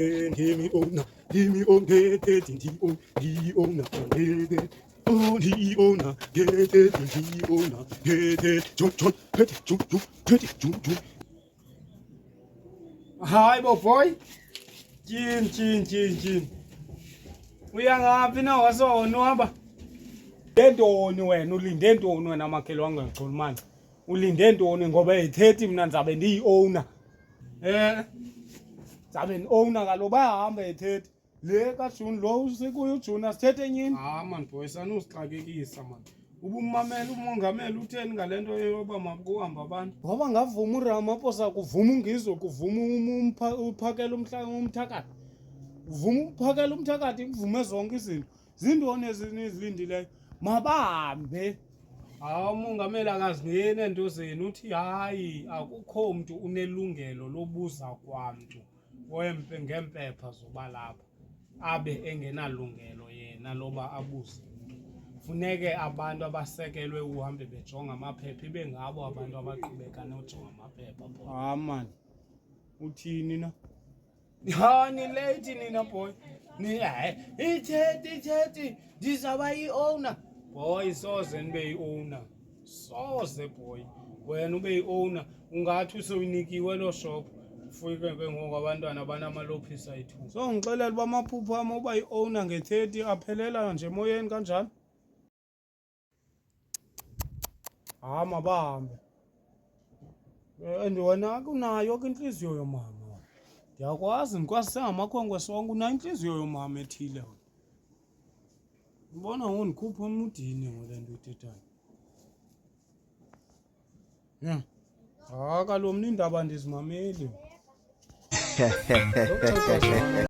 Hear me owner, hear me own, get it in the owner, get it. Oh, the owner, get it in the owner, get it. Jump, jump, get it, jump, jump, get it, jump, jump. Hayi bo boy. Tyini. Uyangaphi na wasonwaba? Ndentoni wena ulinde ntoni wena makhelwa ngexhulumani? Ulinde ntoni ngoba eyithethi mina ndizabe ndiyi-owner. Ndizabe ndi-owner kaloku bayahamba eyithethi. Le kaJuni lo usikuyo uJuni asithethe enyini. Man boy sanusixakekisa man. Ubumamela umongameli utheni ngale nto yoba makuhamba abantu? Ngoba ngavuma uRamaphosa kuvuma ungizo kuvuma uphakela umthakathi. Uvuma ukuphakela umthakathi kuvume zonke izinto. Zintoni ezinizilindileyo? Mabahambe. Umongameli akazingeni ento zenu uthi hayi akukho mntu unelungelo lobuza kwamntu ngempepha zoba lapha abe engenalungelo yena loba abuze. Funeke abantu abasekelwe uhambe bejonga amaphepha ibe ngabo abantu abaqhubeka nojonga amaphepha. Man. Uthini na? Ni late nina boy. Ithethi ndizawuba yi-owner. Boy soze nibe yi-owner. Soze boy. Wena ube yi-owner ungathi usewunikiwe lo shop. Ufike ke ngoku abantwana banamalophisa ethu. So ngixelela uba amaphupho ami uba yi-owner nge-30 aphelela nje emoyeni kanjani? Mabahambe. And wena akunayo ke inhliziyo yomama. Ndiyakwazi ndikwasisengamakhwenkwe sonke unayo inhliziyo yomama ethile. Ubona ngondikhupha emudini ngole nto uthethayo. Kaloku mna iindaba andizimameli.